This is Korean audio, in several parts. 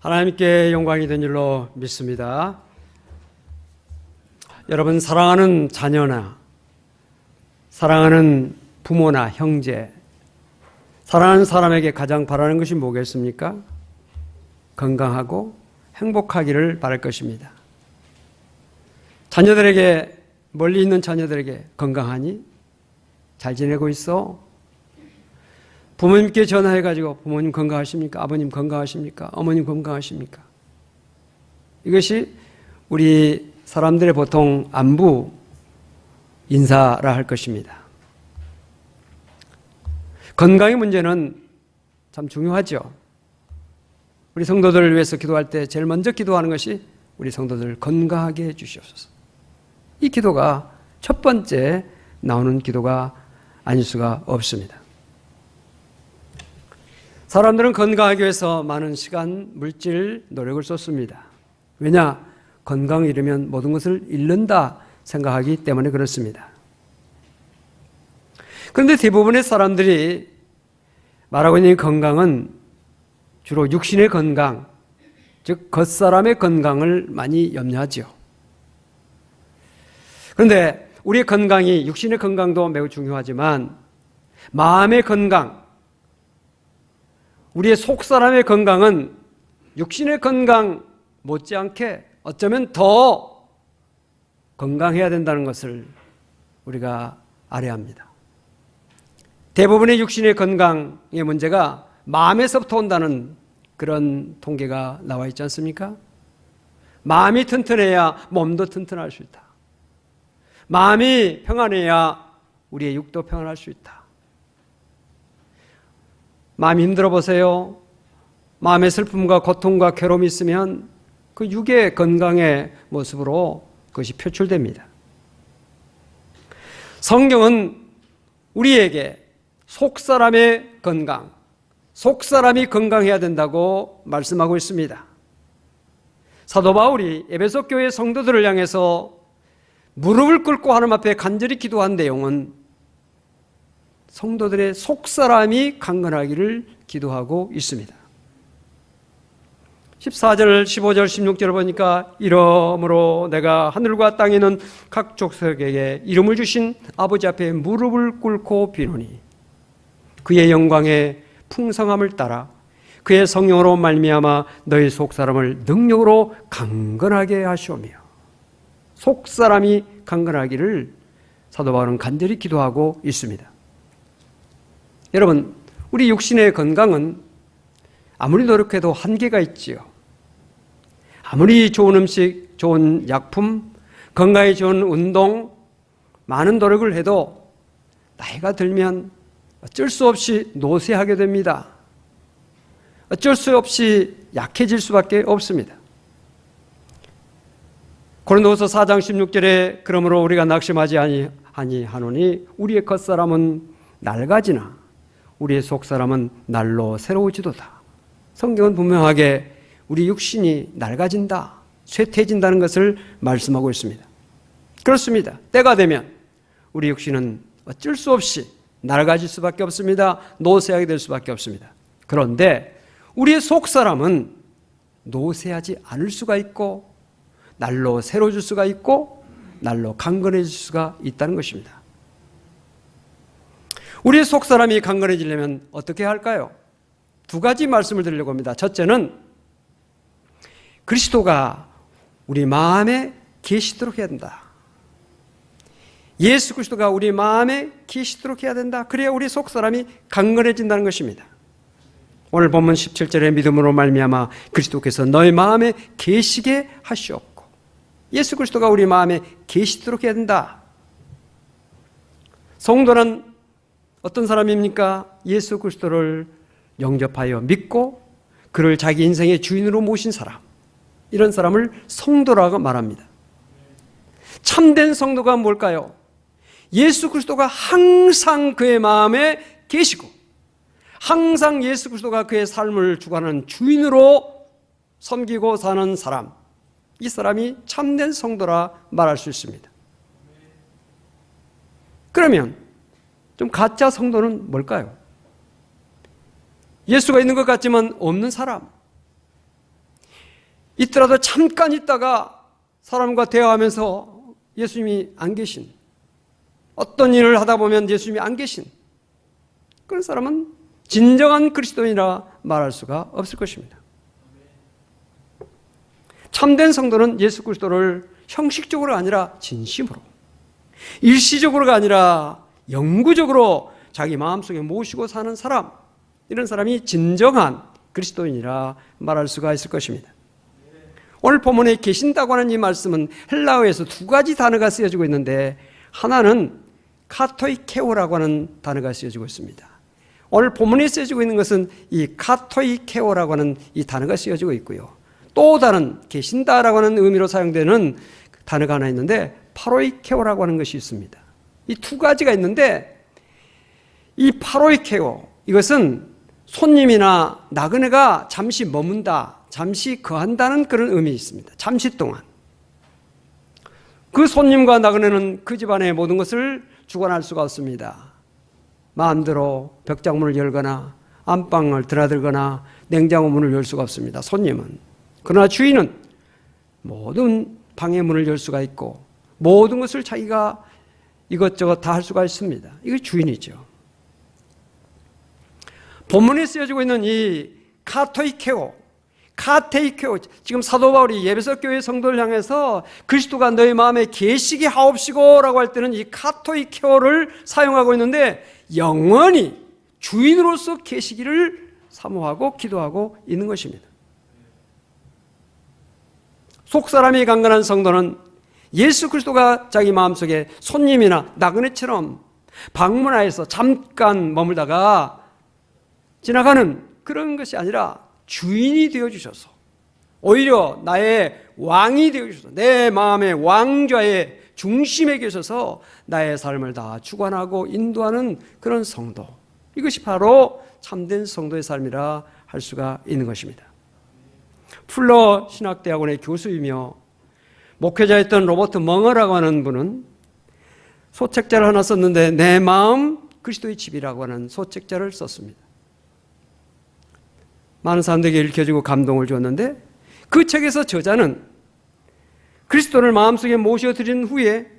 하나님께 영광이 된 줄로 믿습니다. 여러분, 사랑하는 자녀나 사랑하는 부모나 형제, 사랑하는 사람에게 가장 바라는 것이 뭐겠습니까? 건강하고 행복하기를 바랄 것입니다. 자녀들에게, 멀리 있는 자녀들에게 건강하니? 잘 지내고 있어? 부모님께 전화해가지고 부모님 건강하십니까? 아버님 건강하십니까? 어머님 건강하십니까? 이것이 우리 사람들의 보통 안부 인사라 할 것입니다. 건강의 문제는 참 중요하죠. 우리 성도들을 위해서 기도할 때 제일 먼저 기도하는 것이 우리 성도들을 건강하게 해주시옵소서. 이 기도가 첫 번째 나오는 기도가 아닐 수가 없습니다. 사람들은 건강하기 위해서 많은 시간, 물질, 노력을 쏟습니다. 왜냐? 건강을 잃으면 모든 것을 잃는다 생각하기 때문에 그렇습니다. 그런데 대부분의 사람들이 말하고 있는 건강은 주로 육신의 건강, 즉 겉사람의 건강을 많이 염려하죠. 그런데 우리의 건강이, 육신의 건강도 매우 중요하지만 마음의 건강, 우리의 속사람의 건강은 육신의 건강 못지않게 어쩌면 더 건강해야 된다는 것을 우리가 알아야 합니다. 대부분의 육신의 건강의 문제가 마음에서부터 온다는 그런 통계가 나와 있지 않습니까? 마음이 튼튼해야 몸도 튼튼할 수 있다. 마음이 평안해야 우리의 육도 평안할 수 있다. 마음이 힘들어 보세요. 마음의 슬픔과 고통과 괴로움이 있으면 그 육의 건강의 모습으로 그것이 표출됩니다. 성경은 우리에게 속사람의 건강, 속사람이 건강해야 된다고 말씀하고 있습니다. 사도 바울이 에베소 교회 성도들을 향해서 무릎을 꿇고 하나님 앞에 간절히 기도한 내용은 성도들의 속사람이 강건하기를 기도하고 있습니다. 14절, 15절, 16절을 보니까 이러므로 내가 하늘과 땅에 있는 각 족속에게 이름을 주신 아버지 앞에 무릎을 꿇고 비노니 그의 영광의 풍성함을 따라 그의 성령으로 말미암아 너희 속사람을 능력으로 강건하게 하시오며 속사람이 강건하기를 사도 바울은 간절히 기도하고 있습니다. 여러분, 우리 육신의 건강은 아무리 노력해도 한계가 있지요. 아무리 좋은 음식, 좋은 약품, 건강에 좋은 운동, 많은 노력을 해도 나이가 들면 어쩔 수 없이 노쇠하게 됩니다. 어쩔 수 없이 약해질 수밖에 없습니다. 고린도후서 4장 16절에 그러므로 우리가 낙심하지 아니하노니 우리의 겉사람은 낡아지나 우리의 속사람은 날로 새로워지도다. 성경은 분명하게 우리 육신이 낡아진다, 쇠퇴해진다는 것을 말씀하고 있습니다. 그렇습니다. 때가 되면 우리 육신은 어쩔 수 없이 낡아질 수밖에 없습니다. 노쇠하게 될 수밖에 없습니다. 그런데 우리의 속사람은 노쇠하지 않을 수가 있고 날로 새로워질 수가 있고 날로 강건해질 수가 있다는 것입니다. 우리의 속사람이 강건해지려면 어떻게 할까요? 두 가지 말씀을 드리려고 합니다. 첫째는 그리스도가 우리 마음에 계시도록 해야 된다. 예수 그리스도가 우리 마음에 계시도록 해야 된다. 그래야 우리 속사람이 강건해진다는 것입니다. 오늘 본문 17절에 믿음으로 말미암아 그리스도께서 너희 마음에 계시게 하시옵고 예수 그리스도가 우리 마음에 계시도록 해야 된다. 성도는 어떤 사람입니까? 예수 그리스도를 영접하여 믿고 그를 자기 인생의 주인으로 모신 사람, 이런 사람을 성도라고 말합니다. 참된 성도가 뭘까요? 예수 그리스도가 항상 그의 마음에 계시고 항상 예수 그리스도가 그의 삶을 주관하는 주인으로 섬기고 사는 사람, 이 사람이 참된 성도라 말할 수 있습니다. 그러면 좀 가짜 성도는 뭘까요? 예수가 있는 것 같지만 없는 사람, 있더라도 잠깐 있다가 사람과 대화하면서 예수님이 안 계신, 어떤 일을 하다 보면 예수님이 안 계신 그런 사람은 진정한 그리스도인이라 말할 수가 없을 것입니다. 참된 성도는 예수 그리스도를 형식적으로 아니라 진심으로, 일시적으로가 아니라 영구적으로 자기 마음속에 모시고 사는 사람, 이런 사람이 진정한 그리스도인이라 말할 수가 있을 것입니다. 오늘 본문에 계신다고 하는 이 말씀은 헬라어에서 두 가지 단어가 쓰여지고 있는데, 하나는 카토이케오라고 하는 단어가 쓰여지고 있습니다. 오늘 본문에 쓰여지고 있는 것은 이 카토이케오라고 하는 이 단어가 쓰여지고 있고요. 또 다른 계신다라고 하는 의미로 사용되는 단어가 하나 있는데 파로이케오라고 하는 것이 있습니다. 이 두 가지가 있는데, 이 파로이케오, 이것은 손님이나 나그네가 잠시 머문다, 잠시 거한다는 그런 의미 있습니다. 잠시 동안. 그 손님과 나그네는 그 집안의 모든 것을 주관할 수가 없습니다. 마음대로 벽장문을 열거나 안방을 드나들거나 냉장고 문을 열 수가 없습니다. 손님은. 그러나 주인은 모든 방의 문을 열 수가 있고 모든 것을 자기가 이것저것 다 할 수가 있습니다. 이게 주인이죠. 본문에 쓰여지고 있는 이 카테이케오, 지금 사도 바울이 에베소 교회 성도를 향해서 그리스도가 너희 마음에 계시게 하옵시고라고 할 때는 이 카토이케오를 사용하고 있는데, 영원히 주인으로서 계시기를 사모하고 기도하고 있는 것입니다. 속사람이 강건한 성도는 예수 그리스도가 자기 마음속에 손님이나 나그네처럼 방문하여서 잠깐 머물다가 지나가는 그런 것이 아니라 주인이 되어주셔서, 오히려 나의 왕이 되어주셔서, 내 마음의 왕좌의 중심에 계셔서 나의 삶을 다 주관하고 인도하는 그런 성도, 이것이 바로 참된 성도의 삶이라 할 수가 있는 것입니다. 풀러 신학대학원의 교수이며 목회자였던 로버트 멍어라고 하는 분은 소책자를 하나 썼는데, 내 마음 그리스도의 집이라고 하는 소책자를 썼습니다. 많은 사람들에게 읽혀지고 감동을 주었는데, 그 책에서 저자는 그리스도를 마음속에 모셔드린 후에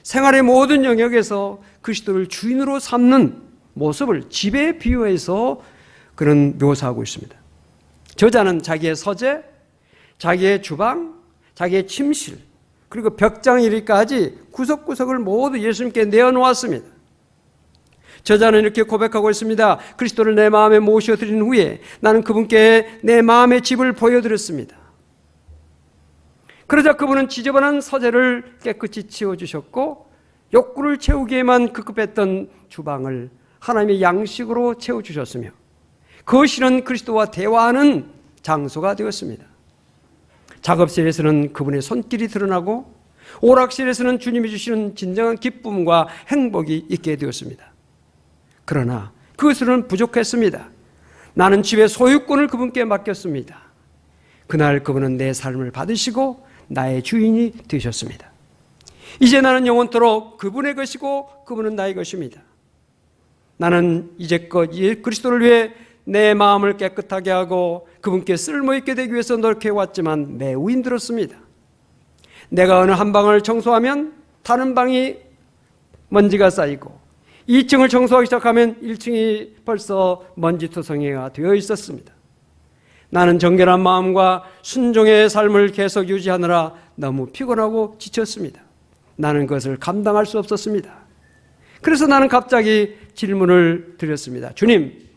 생활의 모든 영역에서 그리스도를 주인으로 삼는 모습을 집에 비유해서 그런 묘사하고 있습니다. 저자는 자기의 서재, 자기의 주방, 자기의 침실, 그리고 벽장 이르기까지 구석구석을 모두 예수님께 내어놓았습니다. 저자는 이렇게 고백하고 있습니다. 그리스도를 내 마음에 모셔드린 후에 나는 그분께 내 마음의 집을 보여드렸습니다. 그러자 그분은 지저분한 서재를 깨끗이 치워주셨고, 욕구를 채우기에만 급급했던 주방을 하나님의 양식으로 채워주셨으며, 거실은 그리스도와 대화하는 장소가 되었습니다. 작업실에서는 그분의 손길이 드러나고, 오락실에서는 주님이 주시는 진정한 기쁨과 행복이 있게 되었습니다. 그러나 그것으로는 부족했습니다. 나는 집의 소유권을 그분께 맡겼습니다. 그날 그분은 내 삶을 받으시고 나의 주인이 되셨습니다. 이제 나는 영원토록 그분의 것이고 그분은 나의 것입니다. 나는 이제껏 그리스도를 위해 내 마음을 깨끗하게 하고 그분께 쓸모있게 되기 위해서 노력해왔지만 매우 힘들었습니다. 내가 어느 한 방을 청소하면 다른 방이 먼지가 쌓이고, 2층을 청소하기 시작하면 1층이 벌써 먼지투성이가 되어 있었습니다. 나는 정결한 마음과 순종의 삶을 계속 유지하느라 너무 피곤하고 지쳤습니다. 나는 그것을 감당할 수 없었습니다. 그래서 나는 갑자기 질문을 드렸습니다. 주님,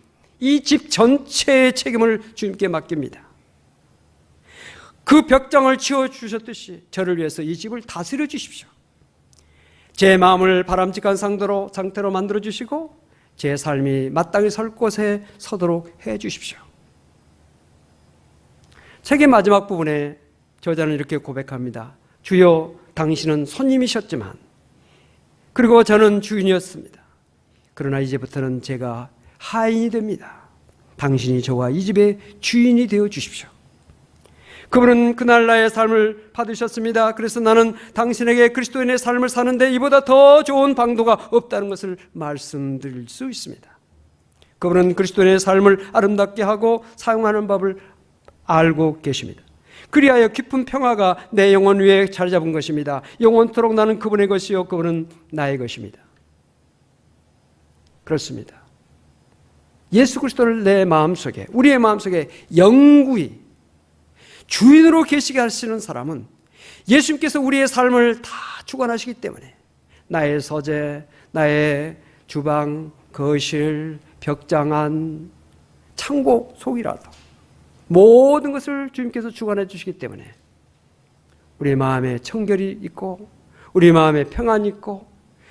이 집 전체의 책임을 주님께 맡깁니다. 그 벽장을 치워주셨듯이 저를 위해서 이 집을 다스려 주십시오. 제 마음을 바람직한 상태로 만들어주시고 제 삶이 마땅히 설 곳에 서도록 해주십시오. 책의 마지막 부분에 저자는 이렇게 고백합니다. 주여, 당신은 손님이셨지만, 그리고 저는 주인이었습니다. 그러나 이제부터는 제가 하인이 됩니다. 당신이 저와 이 집의 주인이 되어 주십시오. 그분은 그날 나의 삶을 받으셨습니다. 그래서 나는 당신에게 그리스도인의 삶을 사는데 이보다 더 좋은 방도가 없다는 것을 말씀드릴 수 있습니다. 그분은 그리스도인의 삶을 아름답게 하고 사용하는 법을 알고 계십니다. 그리하여 깊은 평화가 내 영혼 위에 자리 잡은 것입니다. 영원토록 나는 그분의 것이요 그분은 나의 것입니다. 그렇습니다. 예수 그리스도를 내 마음속에, 우리의 마음속에 영구히 주인으로 계시게 하시는 사람은 예수님께서 우리의 삶을 다 주관하시기 때문에 나의 서재, 나의 주방, 거실, 벽장 안, 창고 속이라도 모든 것을 주님께서 주관해 주시기 때문에 우리 마음에 청결이 있고 우리 마음에 평안이 있고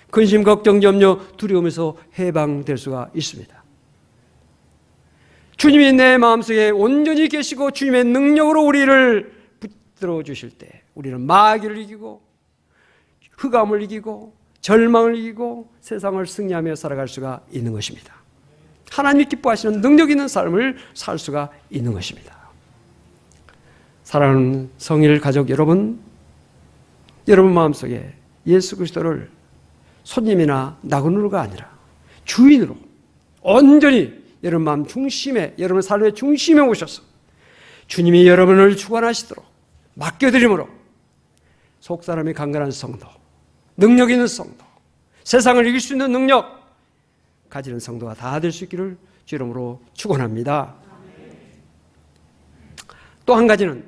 근심, 걱정, 염려, 두려움에서 해방될 수가 있습니다. 주님이 내 마음속에 온전히 계시고 주님의 능력으로 우리를 붙들어 주실 때 우리는 마귀를 이기고 흑암을 이기고 절망을 이기고 세상을 승리하며 살아갈 수가 있는 것입니다. 하나님이 기뻐하시는 능력 있는 삶을 살 수가 있는 것입니다. 사랑하는 성일 가족 여러분, 여러분 마음속에 예수 그리스도를 손님이나 나그네가 아니라 주인으로 온전히 여러분 마음 중심에, 여러분 삶의 중심에 오셔서 주님이 여러분을 주관하시도록 맡겨드림으로 속사람이 강건한 성도, 능력 있는 성도, 세상을 이길 수 있는 능력 가지는 성도가 다 될 수 있기를 주 이름으로 축원합니다. 또 한 가지는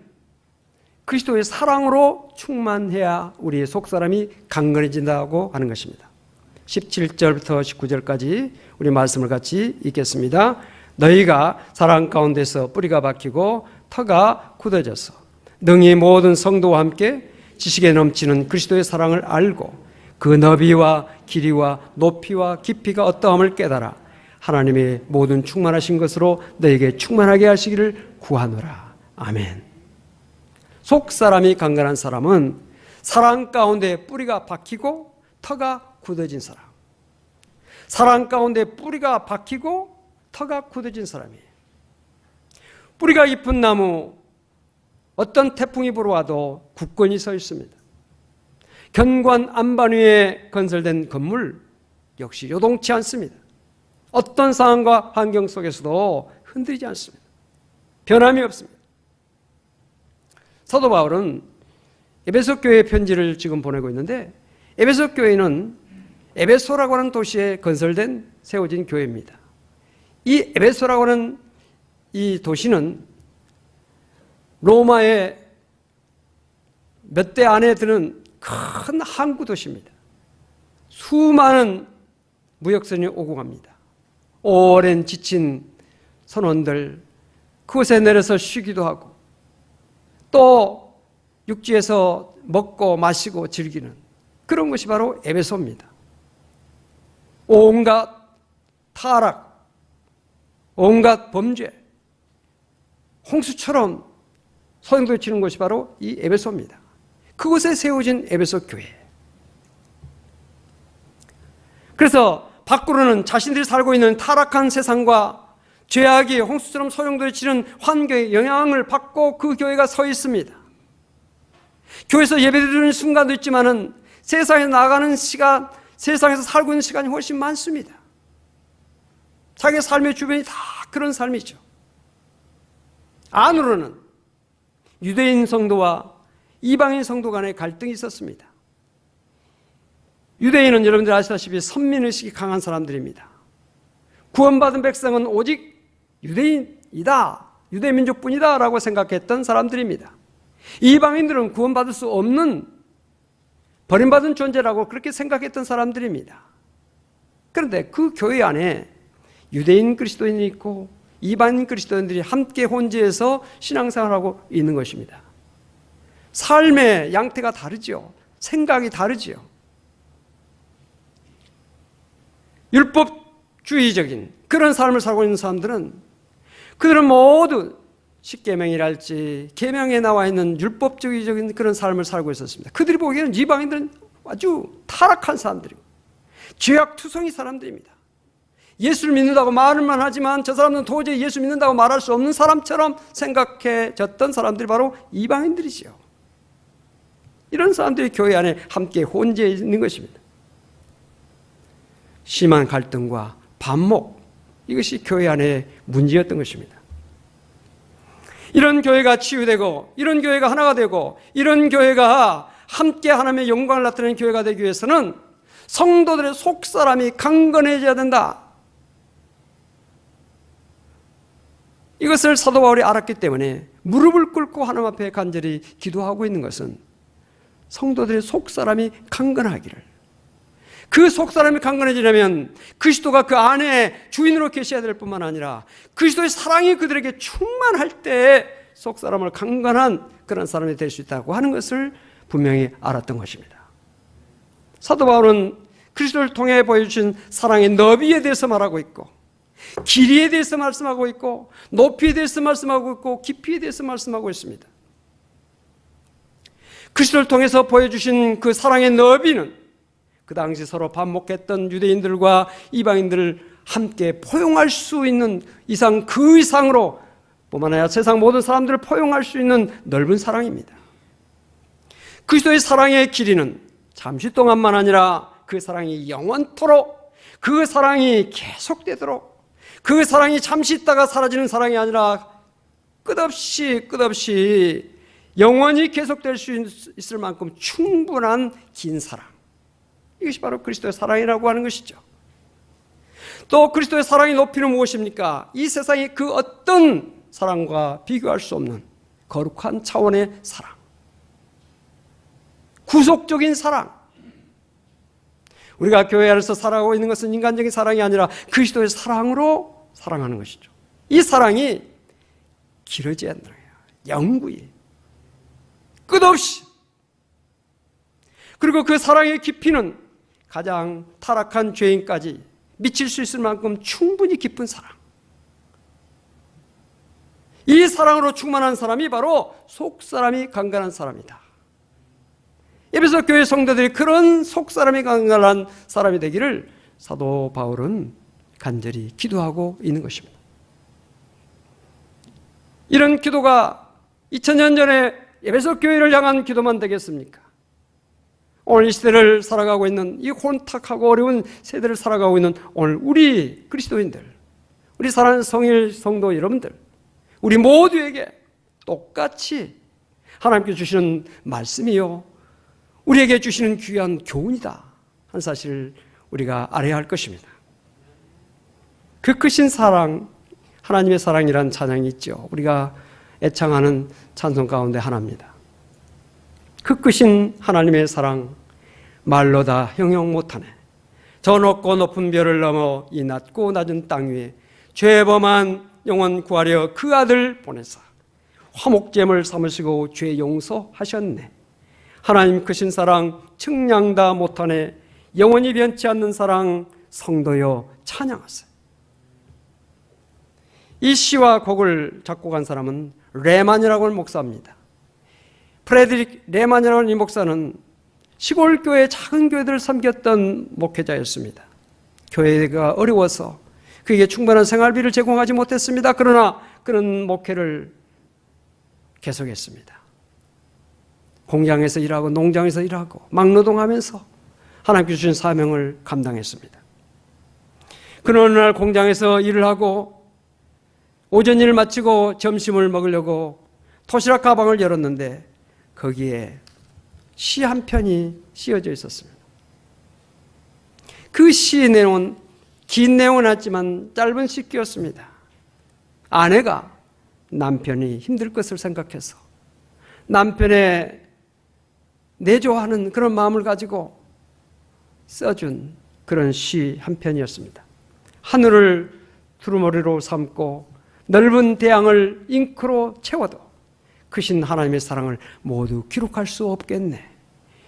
그리스도의 사랑으로 충만해야 우리의 속사람이 강건해진다고 하는 것입니다. 17절부터 19절까지 우리 말씀을 같이 읽겠습니다. 너희가 사랑 가운데서 뿌리가 박히고 터가 굳어져서 능히 모든 성도와 함께 지식에 넘치는 그리스도의 사랑을 알고 그 너비와 길이와 높이와 깊이가 어떠함을 깨달아 하나님의 모든 충만하신 것으로 너에게 충만하게 하시기를 구하노라. 아멘. 속사람이 강건한 사람은 사랑 가운데 뿌리가 박히고 터가 굳어진 사람. 사랑 가운데 뿌리가 박히고 터가 굳어진 사람이에요. 뿌리가 깊은 나무, 어떤 태풍이 불어와도 굳건히 서 있습니다. 견고한 안반 위에 건설된 건물 역시 요동치 않습니다. 어떤 상황과 환경 속에서도 흔들리지 않습니다. 변함이 없습니다. 사도 바울은 에베소 교회 편지를 지금 보내고 있는데 에베소 교회는 에베소라고 하는 도시에 건설된 세워진 교회입니다. 이 에베소라고 하는 이 도시는 로마의 몇 대 안에 드는 큰 항구 도시입니다. 수많은 무역선이 오고 갑니다. 오랜 지친 선원들 그곳에 내려서 쉬기도 하고 또 육지에서 먹고 마시고 즐기는 그런 것이 바로 에베소입니다. 온갖 타락, 온갖 범죄, 홍수처럼 소용돌이치는 것이 바로 이 에베소입니다. 그곳에 세워진 에베소 교회. 그래서 밖으로는 자신들이 살고 있는 타락한 세상과 죄악이 홍수처럼 소용돌이치는 환경의 영향을 받고 그 교회가 서 있습니다. 교회에서 예배드리는 순간도 있지만은 세상에 나가는 시간, 세상에서 살고 있는 시간이 훨씬 많습니다. 자기 삶의 주변이 다 그런 삶이죠. 안으로는 유대인 성도와 이방인 성도 간의 갈등이 있었습니다. 유대인은 여러분들 아시다시피 선민의식이 강한 사람들입니다. 구원받은 백성은 오직 유대인이다, 유대민족뿐이다 라고 생각했던 사람들입니다. 이방인들은 구원받을 수 없는 버림받은 존재라고 그렇게 생각했던 사람들입니다. 그런데 그 교회 안에 유대인 그리스도인이 있고 이방인 그리스도인들이 함께 혼재해서 신앙생활하고 있는 것입니다. 삶의 양태가 다르죠. 생각이 다르죠. 율법주의적인 그런 삶을 살고 있는 사람들은 그들은 모두 십계명이랄지 계명에 나와 있는 율법주의적인 그런 삶을 살고 있었습니다. 그들이 보기에는 이방인들은 아주 타락한 사람들이고 죄악투성이 사람들입니다. 예수를 믿는다고 말을만 하지만 저 사람은 도저히 예수 믿는다고 말할 수 없는 사람처럼 생각해졌던 사람들이 바로 이방인들이죠. 이런 사람들이 교회 안에 함께 혼재해 있는 것입니다. 심한 갈등과 반목, 이것이 교회 안에 문제였던 것입니다. 이런 교회가 치유되고 이런 교회가 하나가 되고 이런 교회가 함께 하나님의 영광을 나타내는 교회가 되기 위해서는 성도들의 속사람이 강건해져야 된다. 이것을 사도 바울이 알았기 때문에 무릎을 꿇고 하나님 앞에 간절히 기도하고 있는 것은 성도들의 속사람이 강건하기를, 그 속사람이 강건해지려면 그리스도가 그 안에 주인으로 계셔야 될 뿐만 아니라 그리스도의 사랑이 그들에게 충만할 때 속사람을 강건한 그런 사람이 될 수 있다고 하는 것을 분명히 알았던 것입니다. 사도 바울은 그리스도를 통해 보여주신 사랑의 너비에 대해서 말하고 있고, 길이에 대해서 말씀하고 있고, 높이에 대해서 말씀하고 있고, 깊이에 대해서 말씀하고 있습니다. 그리스도를 통해서 보여주신 그 사랑의 너비는 그 당시 서로 반목했던 유대인들과 이방인들을 함께 포용할 수 있는 이상, 그 이상으로 뿐만 아니라 세상 모든 사람들을 포용할 수 있는 넓은 사랑입니다. 그리스도의 사랑의 길이는 잠시 동안만 아니라 그 사랑이 영원토록, 그 사랑이 계속되도록, 그 사랑이 잠시 있다가 사라지는 사랑이 아니라 끝없이 영원히 계속될 수 있을 만큼 충분한 긴 사랑, 이것이 바로 그리스도의 사랑이라고 하는 것이죠. 또 그리스도의 사랑의 높이는 무엇입니까? 이 세상의 그 어떤 사랑과 비교할 수 없는 거룩한 차원의 사랑, 구속적인 사랑. 우리가 교회 안에서 살아가고 있는 것은 인간적인 사랑이 아니라 그리스도의 사랑으로 사랑하는 것이죠. 이 사랑이 길어지지 않는 거예요. 영구히, 끝없이. 그리고 그 사랑의 깊이는 가장 타락한 죄인까지 미칠 수 있을 만큼 충분히 깊은 사랑. 이 사랑으로 충만한 사람이 바로 속사람이 강건한 사람이다. 에베소 교회 성도들이 그런 속사람이 강건한 사람이 되기를 사도 바울은 간절히 기도하고 있는 것입니다. 이런 기도가 2000년 전에 에베소 교회를 향한 기도만 되겠습니까? 오늘 이 시대를 살아가고 있는, 이 혼탁하고 어려운 세대를 살아가고 있는 오늘 우리 그리스도인들, 우리 사랑하는 성일 성도 여러분들, 우리 모두에게 똑같이 하나님께 주시는 말씀이요, 우리에게 주시는 귀한 교훈이다 한 사실을 우리가 알아야 할 것입니다. 그 크신 사랑, 하나님의 사랑이란 찬양이 있죠. 우리가 애창하는 찬송 가운데 하나입니다. 그 크신 하나님의 사랑, 말로 다 형용 못하네. 저 높고 높은 별을 넘어 이 낮고 낮은 땅 위에 죄범한 영혼 구하려 그 아들 보내사 화목제물 삼으시고 죄 용서하셨네. 하나님 크신 사랑 측량다 못하네. 영원히 변치 않는 사랑 성도여 찬양하세요. 이 시와 곡을 작곡한 사람은 레만이라고 하는 목사입니다. 프레드릭 레만이라고 하는 이 목사는 시골 교회, 작은 교회들을 섬겼던 목회자였습니다. 교회가 어려워서 그에게 충분한 생활비를 제공하지 못했습니다. 그러나 그런 목회를 계속했습니다. 공장에서 일하고 농장에서 일하고 막노동하면서 하나님께 주신 사명을 감당했습니다. 그런 어느 날 공장에서 일을 하고 오전 일을 마치고 점심을 먹으려고 도시락 가방을 열었는데 거기에 시 한 편이 씌어져 있었습니다. 그 시의 내용은 긴 내용은 아니지만 짧은 시기였습니다. 아내가 남편이 힘들 것을 생각해서 남편의 내조하는 그런 마음을 가지고 써준 그런 시 한 편이었습니다. 하늘을 두루머리로 삼고 넓은 대양을 잉크로 채워도 크신 하나님의 사랑을 모두 기록할 수 없겠네.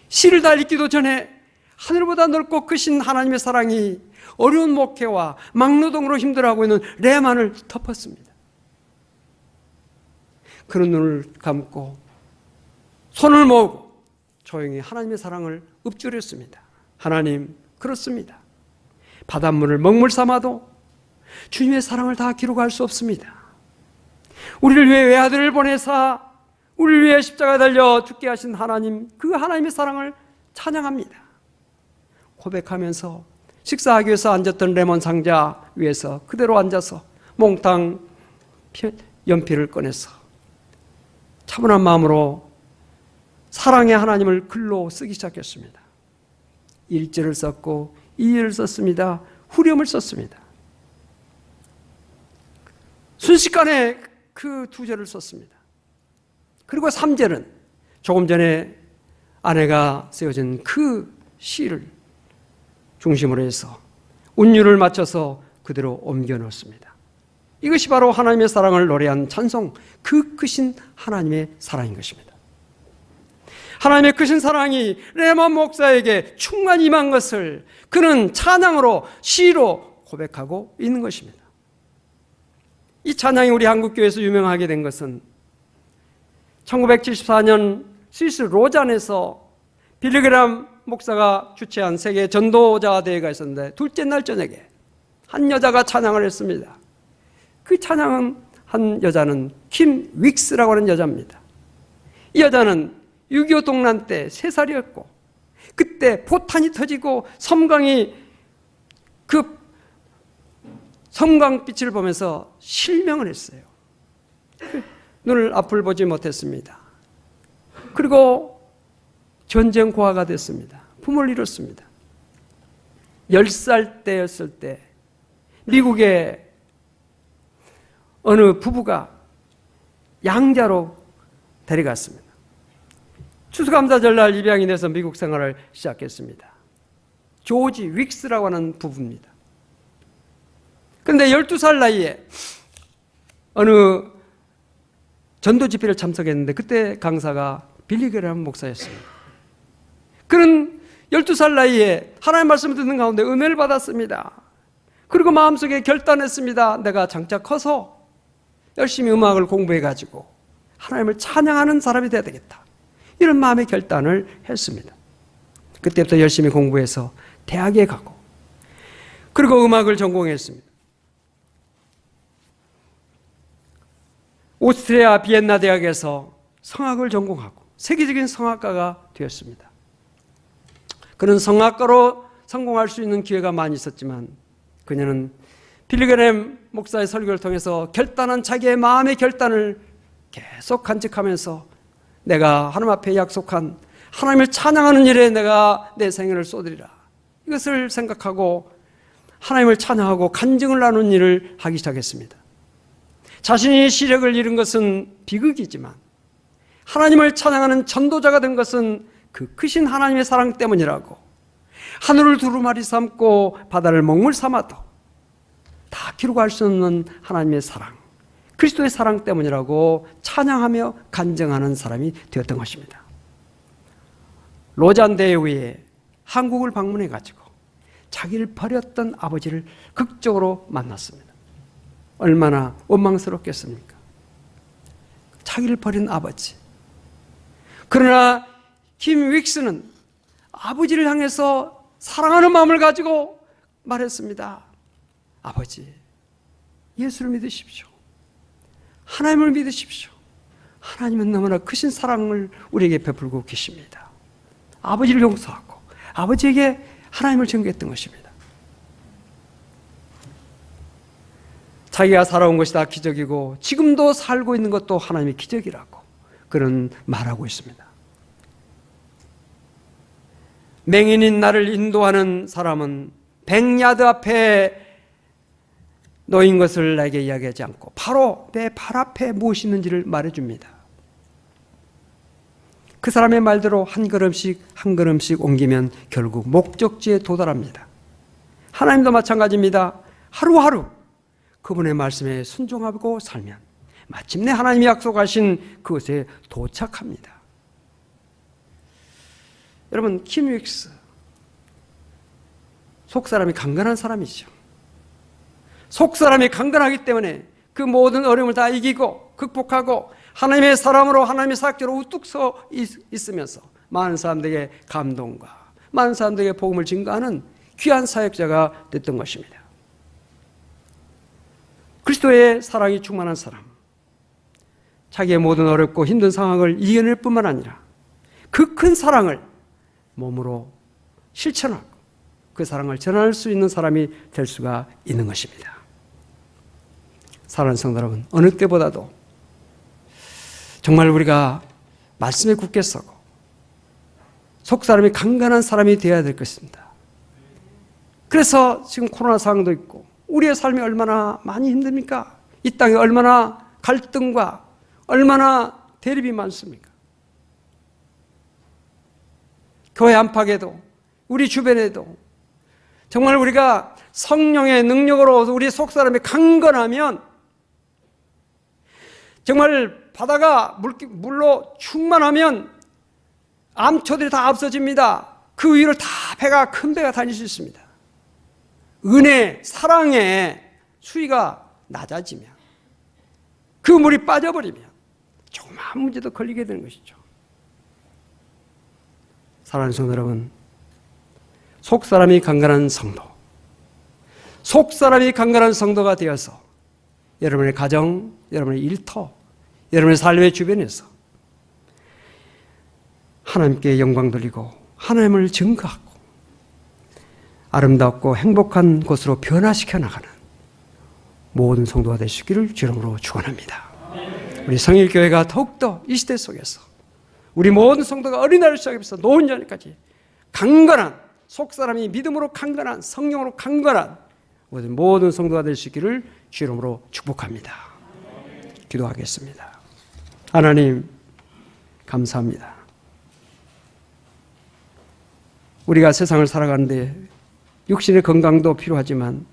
시를 다 읽기도 전에 하늘보다 넓고 크신 하나님의 사랑이 어려운 목회와 막노동으로 힘들어하고 있는 레만을 덮었습니다. 그런 눈을 감고 손을 모으고 조용히 하나님의 사랑을 읊조렸습니다. 하나님, 그렇습니다. 바닷물을 먹물 삼아도 주님의 사랑을 다 기록할 수 없습니다. 우리를 위해 외아들을 보내사 우리를 위해 십자가에 달려 죽게 하신 하나님, 그 하나님의 사랑을 찬양합니다. 고백하면서 식사하기 위해서 앉았던 레몬 상자 위에서 그대로 앉아서 몽땅 연필을 꺼내서 차분한 마음으로 사랑의 하나님을 글로 쓰기 시작했습니다. 1절을 썼고 2절을 썼습니다. 후렴을 썼습니다. 순식간에 그 2절을 썼습니다. 그리고 3절은 조금 전에 아내가 쓰여진 그 시를 중심으로 해서 운율을 맞춰서 그대로 옮겨 놓습니다. 이것이 바로 하나님의 사랑을 노래한 찬송, 그 크신 하나님의 사랑인 것입니다. 하나님의 크신 사랑이 레몬 목사에게 충만히 임한 것을 그는 찬양으로, 시로 고백하고 있는 것입니다. 이 찬양이 우리 한국교회에서 유명하게 된 것은 1974년 스위스 로잔에서 빌리그람 목사가 주최한 세계 전도자 대회가 있었는데 둘째 날 저녁에 한 여자가 찬양을 했습니다. 그 찬양은 한 여자는 킴 윅스라고 하는 여자입니다. 이 여자는 6.25 동란 때 3살이었고 그때 포탄이 터지고 섬광이 그 섬광빛을 보면서 실명을 했어요. 눈을 앞을 보지 못했습니다. 그리고 전쟁 고아가 됐습니다. 부모를 잃었습니다. 10살 때였을 때 미국의 어느 부부가 양자로 데려갔습니다. 추수감사절날 입양이 돼서 미국 생활을 시작했습니다. 조지 윅스라고 하는 부부입니다. 그런데 12살 나이에 어느 전도 집회를 참석했는데 그때 강사가 빌리그람 목사였습니다. 그는 12살 나이에 하나님의 말씀을 듣는 가운데 은혜를 받았습니다. 그리고 마음속에 결단했습니다. 내가 장차 커서 열심히 음악을 공부해가지고 하나님을 찬양하는 사람이 되어야 되겠다. 이런 마음의 결단을 했습니다. 그때부터 열심히 공부해서 대학에 가고 그리고 음악을 전공했습니다. 오스트리아 비엔나 대학에서 성악을 전공하고 세계적인 성악가가 되었습니다. 그는 성악가로 성공할 수 있는 기회가 많이 있었지만 그녀는 빌리그램 목사의 설교를 통해서 결단한 자기의 마음의 결단을 계속 간직하면서 내가 하나님 앞에 약속한 하나님을 찬양하는 일에 내가 내 생애를 쏟으리라. 이것을 생각하고 하나님을 찬양하고 간증을 나누는 일을 하기 시작했습니다. 자신이 시력을 잃은 것은 비극이지만 하나님을 찬양하는 전도자가 된 것은 그 크신 하나님의 사랑 때문이라고 하늘을 두루마리 삼고 바다를 먹물 삼아도 다 기록할 수 없는 하나님의 사랑, 그리스도의 사랑 때문이라고 찬양하며 간증하는 사람이 되었던 것입니다. 로잔 대회 후에 한국을 방문해가지고 자기를 버렸던 아버지를 극적으로 만났습니다. 얼마나 원망스럽겠습니까? 자기를 버린 아버지. 그러나 킴 윅스는 아버지를 향해서 사랑하는 마음을 가지고 말했습니다. 아버지, 예수를 믿으십시오. 하나님을 믿으십시오. 하나님은 너무나 크신 사랑을 우리에게 베풀고 계십니다. 아버지를 용서하고 아버지에게 하나님을 전개했던 것입니다. 자기가 살아온 것이 다 기적이고 지금도 살고 있는 것도 하나님의 기적이라고 그는 말하고 있습니다. 맹인인 나를 인도하는 사람은 100야드 앞에 놓인 것을 내게 이야기하지 않고 바로 내 발 앞에 무엇이 있는지를 말해줍니다. 그 사람의 말대로 한 걸음씩 한 걸음씩 옮기면 결국 목적지에 도달합니다. 하나님도 마찬가지입니다. 하루하루 그분의 말씀에 순종하고 살면 마침내 하나님이 약속하신 그곳에 도착합니다. 여러분, 킴 윅스 속사람이 강건한 사람이죠. 속사람이 강건하기 때문에 그 모든 어려움을 다 이기고 극복하고 하나님의 사람으로 하나님의 사역자로 우뚝 서 있으면서 많은 사람들에게 감동과 많은 사람들에게 복음을 증거하는 귀한 사역자가 됐던 것입니다. 그리스도의 사랑이 충만한 사람, 자기의 모든 어렵고 힘든 상황을 이겨낼 뿐만 아니라 그 큰 사랑을 몸으로 실천하고 그 사랑을 전할 수 있는 사람이 될 수가 있는 것입니다. 사랑하는 성도 여러분, 어느 때보다도 정말 우리가 말씀에 굳게 서고 속사람이 강건한 사람이 되어야 될 것입니다. 그래서 지금 코로나 상황도 있고 우리의 삶이 얼마나 많이 힘듭니까? 이 땅에 얼마나 갈등과 얼마나 대립이 많습니까? 교회 안팎에도 우리 주변에도 정말 우리가 성령의 능력으로 우리 속사람이 강건하면 정말 바다가 물로 충만하면 암초들이 다 없어집니다. 그 위를 다 큰 배가 다닐 수 있습니다. 은혜, 사랑의 수위가 낮아지면 그 물이 빠져버리면 조그마한 문제도 걸리게 되는 것이죠. 사랑하는 성도 여러분, 속사람이 강건한 성도, 속사람이 강건한 성도가 되어서 여러분의 가정, 여러분의 일터, 여러분의 삶의 주변에서 하나님께 영광 돌리고 하나님을 증거하고 아름답고 행복한 곳으로 변화시켜 나가는 모든 성도가 되시기를 주님으로 축원합니다. 우리 성일교회가 더욱더 이 시대 속에서 우리 모든 성도가 어린아이를 시작해서 노인자까지 강건한 속사람이 믿음으로 강건한 성령으로 강건한 모든 성도가 되시기를 주님으로 축복합니다. 기도하겠습니다. 하나님 감사합니다. 우리가 세상을 살아가는데 육신의 건강도 필요하지만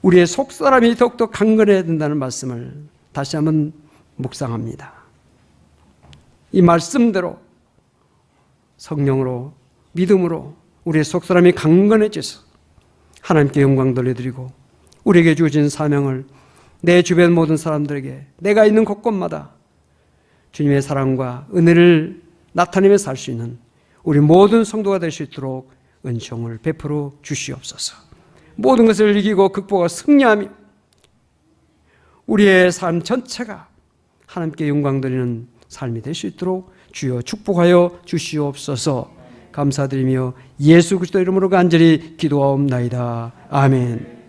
우리의 속사람이 더욱더 강건해야 된다는 말씀을 다시 한번 묵상합니다. 이 말씀대로 성령으로 믿음으로 우리의 속사람이 강건해져서 하나님께 영광 돌려드리고 우리에게 주어진 사명을 내 주변 모든 사람들에게 내가 있는 곳곳마다 주님의 사랑과 은혜를 나타내며 살 수 있는 우리 모든 성도가 될 수 있도록 은총을 베풀어 주시옵소서. 모든 것을 이기고 극복하고 승리하며 우리의 삶 전체가 하나님께 영광 돌리는 삶이 될 수 있도록 주여 축복하여 주시옵소서. 감사드리며 예수 그리스도 이름으로 간절히 기도하옵나이다. 아멘.